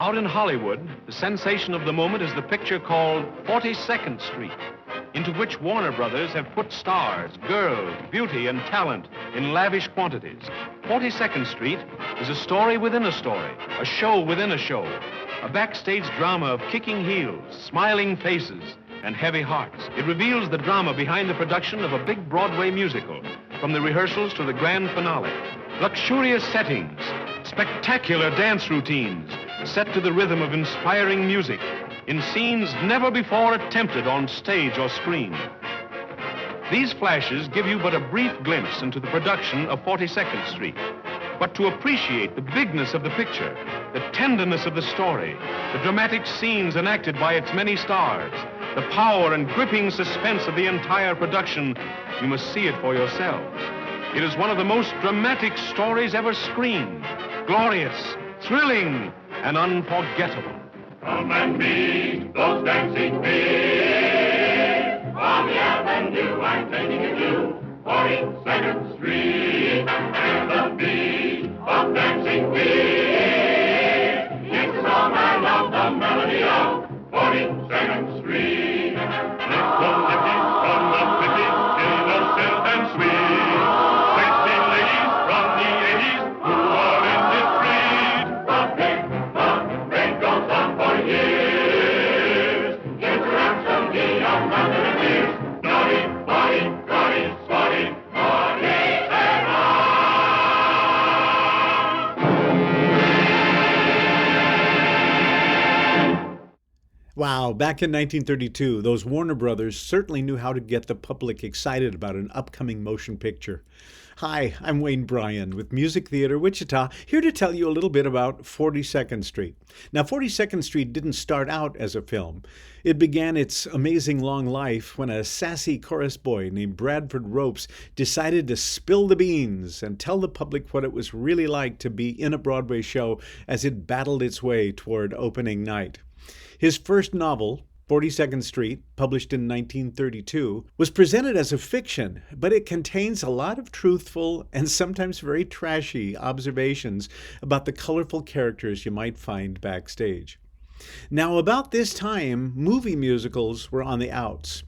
Out in Hollywood, the sensation of the moment is the picture called 42nd Street, into which Warner Brothers have put stars, girls, beauty, and talent in lavish quantities. 42nd Street is a story within a story, a show within a show, a backstage drama of kicking heels, smiling faces, and heavy hearts. It reveals the drama behind the production of a big Broadway musical, from the rehearsals to the grand finale. Luxurious settings, spectacular dance routines, set to the rhythm of inspiring music, in scenes never before attempted on stage or screen. These flashes give you but a brief glimpse into the production of 42nd Street. But to appreciate the bigness of the picture, the tenderness of the story, the dramatic scenes enacted by its many stars, the power and gripping suspense of the entire production, you must see it for yourselves. It is one of the most dramatic stories ever screened, glorious, thrilling, and unforgettable. Come and meet those dancing feet. On the avenue, I'm thinking of you. 42nd Street, and the beat of dancing feet. It's the song I love, the melody of 42nd Street. Little lippies from the 50s, innocent and sweet. Sexy ladies from the 80s who are indiscreet. The big fun rain goes on for years. Interrupts the young mother and years. Naughty, naughty, naughty, spotty, naughty, and Wow, back in 1932, those Warner Brothers certainly knew how to get the public excited about an upcoming motion picture. Hi, I'm Wayne Bryan with Music Theater Wichita, here to tell you a little bit about 42nd Street. Now, 42nd Street didn't start out as a film. It began its amazing long life when a sassy chorus boy named Bradford Ropes decided to spill the beans and tell the public what it was really like to be in a Broadway show as it battled its way toward opening night. His first novel, 42nd Street, published in 1932, was presented as a fiction, but it contains a lot of truthful and sometimes very trashy observations about the colorful characters you might find backstage. Now, about this time, movie musicals were on the outs.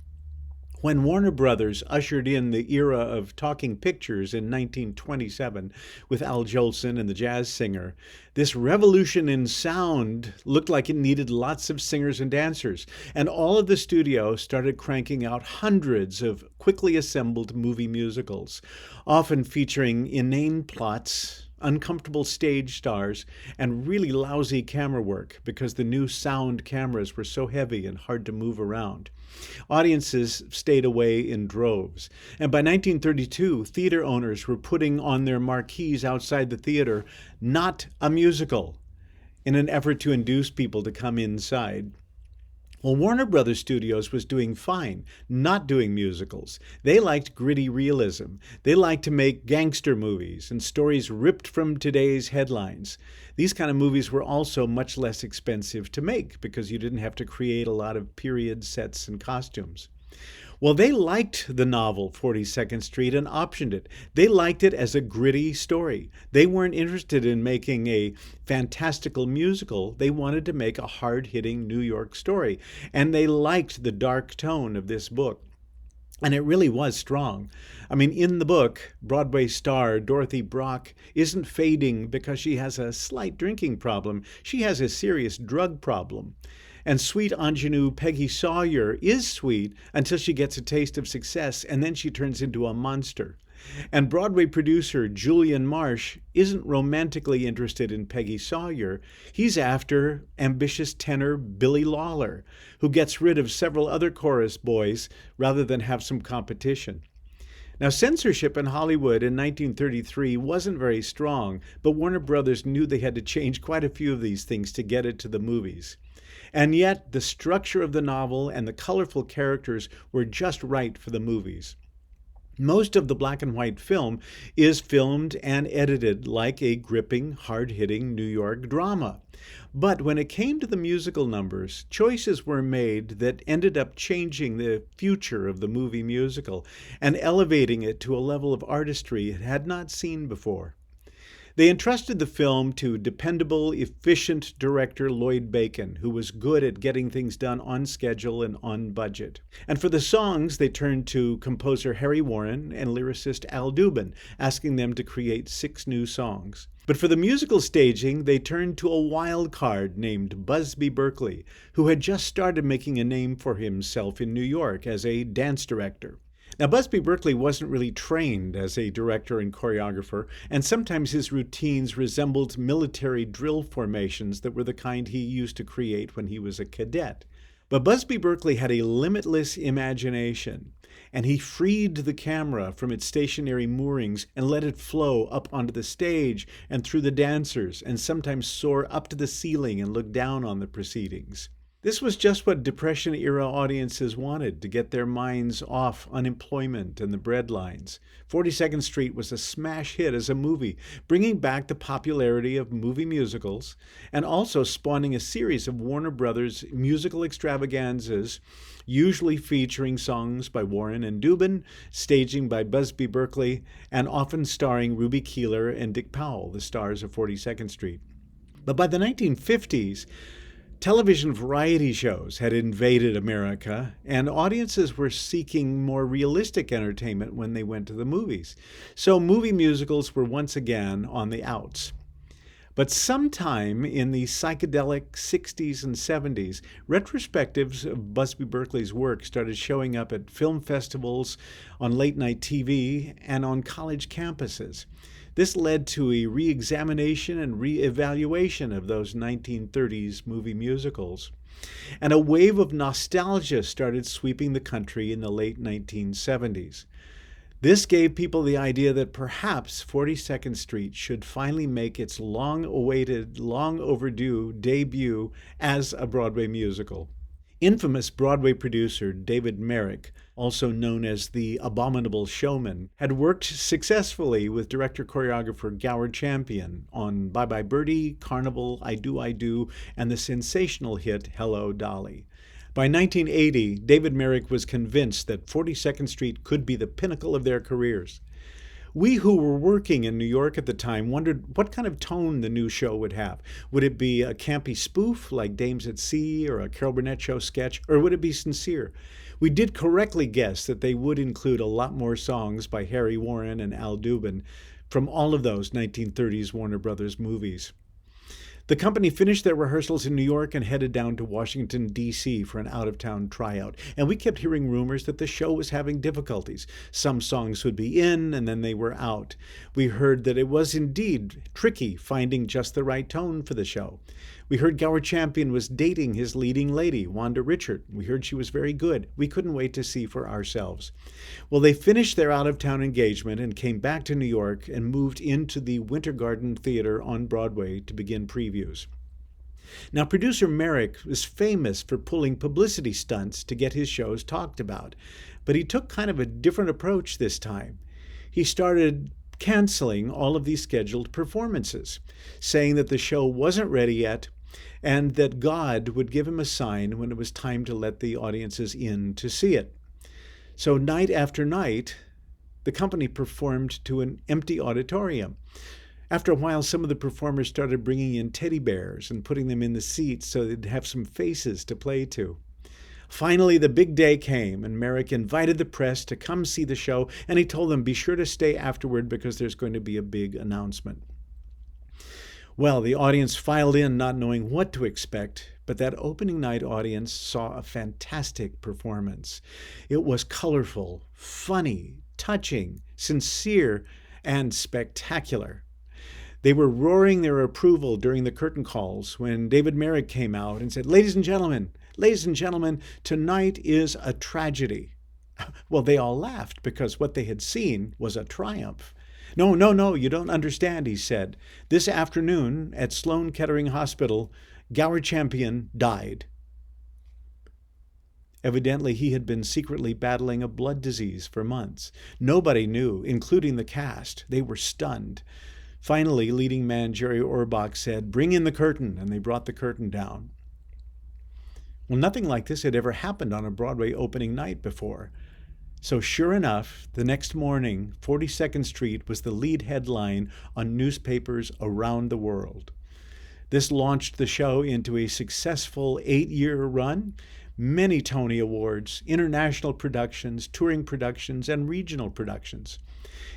When Warner Brothers ushered in the era of talking pictures in 1927 with Al Jolson and the Jazz Singer, this revolution in sound looked like it needed lots of singers and dancers, and all of the studios started cranking out hundreds of quickly assembled movie musicals, often featuring inane plots, uncomfortable stage stars, and really lousy camera work because the new sound cameras were so heavy and hard to move around. Audiences stayed away in droves. And by 1932, theater owners were putting on their marquees outside the theater, "Not a musical," in an effort to induce people to come inside. Well, Warner Brothers Studios was doing fine, not doing musicals. They liked gritty realism. They liked to make gangster movies and stories ripped from today's headlines. These kind of movies were also much less expensive to make because you didn't have to create a lot of period sets and costumes. Well, they liked the novel 42nd Street and optioned it. They liked it as a gritty story. They weren't interested in making a fantastical musical. They wanted to make a hard-hitting New York story. And they liked the dark tone of this book. And it really was strong. I mean, in the book, Broadway star Dorothy Brock isn't fading because she has a slight drinking problem. She has a serious drug problem. And sweet ingenue Peggy Sawyer is sweet until she gets a taste of success, and then she turns into a monster. And Broadway producer Julian Marsh isn't romantically interested in Peggy Sawyer. He's after ambitious tenor Billy Lawler, who gets rid of several other chorus boys rather than have some competition. Now, censorship in Hollywood in 1933 wasn't very strong, but Warner Brothers knew they had to change quite a few of these things to get it to the movies. And yet, the structure of the novel and the colorful characters were just right for the movies. Most of the black and white film is filmed and edited like a gripping, hard-hitting New York drama. But when it came to the musical numbers, choices were made that ended up changing the future of the movie musical and elevating it to a level of artistry it had not seen before. They entrusted the film to dependable, efficient director Lloyd Bacon, who was good at getting things done on schedule and on budget. And for the songs, they turned to composer Harry Warren and lyricist Al Dubin, asking them to create 6 new songs. But for the musical staging, they turned to a wild card named Busby Berkeley, who had just started making a name for himself in New York as a dance director. Now, Busby Berkeley wasn't really trained as a director and choreographer, and sometimes his routines resembled military drill formations that were the kind he used to create when he was a cadet. But Busby Berkeley had a limitless imagination, and he freed the camera from its stationary moorings and let it flow up onto the stage and through the dancers, and sometimes soar up to the ceiling and look down on the proceedings. This was just what Depression-era audiences wanted, to get their minds off unemployment and the breadlines. 42nd Street was a smash hit as a movie, bringing back the popularity of movie musicals and also spawning a series of Warner Brothers musical extravaganzas, usually featuring songs by Warren and Dubin, staging by Busby Berkeley, and often starring Ruby Keeler and Dick Powell, the stars of 42nd Street. But by the 1950s, television variety shows had invaded America, and audiences were seeking more realistic entertainment when they went to the movies. So movie musicals were once again on the outs. But sometime in the psychedelic 60s and 70s, retrospectives of Busby Berkeley's work started showing up at film festivals, on late-night TV, and on college campuses. This led to a re-examination and re-evaluation of those 1930s movie musicals. And a wave of nostalgia started sweeping the country in the late 1970s. This gave people the idea that perhaps 42nd Street should finally make its long-awaited, long-overdue debut as a Broadway musical. Infamous Broadway producer David Merrick, also known as the Abominable Showman, had worked successfully with director-choreographer Gower Champion on Bye Bye Birdie, Carnival, I Do, and the sensational hit Hello, Dolly. By 1980, David Merrick was convinced that 42nd Street could be the pinnacle of their careers. We who were working in New York at the time wondered what kind of tone the new show would have. Would it be a campy spoof like Dames at Sea or a Carol Burnett Show sketch, or would it be sincere? We did correctly guess that they would include a lot more songs by Harry Warren and Al Dubin from all of those 1930s Warner Brothers movies. The company finished their rehearsals in New York and headed down to Washington, D.C. for an out-of-town tryout. And we kept hearing rumors that the show was having difficulties. Some songs would be in and then they were out. We heard that it was indeed tricky finding just the right tone for the show. We heard Gower Champion was dating his leading lady, Wanda Richard. We heard she was very good. We couldn't wait to see for ourselves. Well, they finished their out-of-town engagement and came back to New York and moved into the Winter Garden Theater on Broadway to begin previews. Now, producer Merrick was famous for pulling publicity stunts to get his shows talked about, but he took kind of a different approach this time. He started canceling all of these scheduled performances, saying that the show wasn't ready yet, and that God would give him a sign when it was time to let the audiences in to see it. So night after night, the company performed to an empty auditorium. After a while, some of the performers started bringing in teddy bears and putting them in the seats so they'd have some faces to play to. Finally, the big day came, and Merrick invited the press to come see the show, and he told them, be sure to stay afterward because there's going to be a big announcement. Well, the audience filed in not knowing what to expect, but that opening night audience saw a fantastic performance. It was colorful, funny, touching, sincere, and spectacular. They were roaring their approval during the curtain calls when David Merrick came out and said, ladies and gentlemen, tonight is a tragedy. Well, they all laughed because what they had seen was a triumph. No, you don't understand, he said. This afternoon at Sloan Kettering Hospital, Gower Champion died. Evidently, he had been secretly battling a blood disease for months. Nobody knew, including the cast. They were stunned. Finally, leading man Jerry Orbach said, bring in the curtain, and they brought the curtain down. Well, nothing like this had ever happened on a Broadway opening night before. So sure enough, the next morning, 42nd Street was the lead headline on newspapers around the world. This launched the show into a successful 8-year run, many Tony Awards, international productions, touring productions, and regional productions.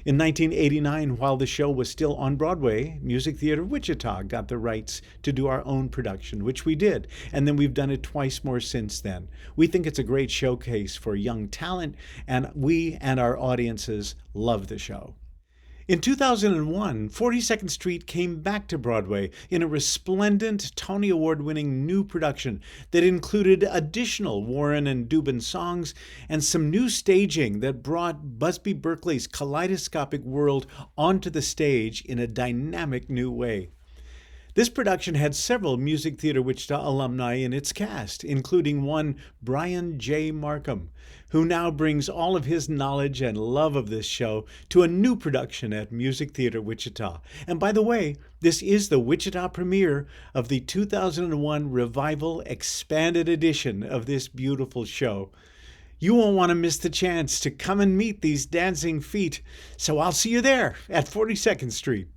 In 1989, while the show was still on Broadway, Music Theater Wichita got the rights to do our own production, which we did, and then we've done it twice more since then. We think it's a great showcase for young talent, and we and our audiences love the show. In 2001, 42nd Street came back to Broadway in a resplendent Tony Award-winning new production that included additional Warren and Dubin songs and some new staging that brought Busby Berkeley's kaleidoscopic world onto the stage in a dynamic new way. This production had several Music Theater Wichita alumni in its cast, including one Bryan J. Markham, who now brings all of his knowledge and love of this show to a new production at Music Theater Wichita. And by the way, this is the Wichita premiere of the 2001 Revival Expanded Edition of this beautiful show. You won't want to miss the chance to come and meet these dancing feet, so I'll see you there at 42nd Street.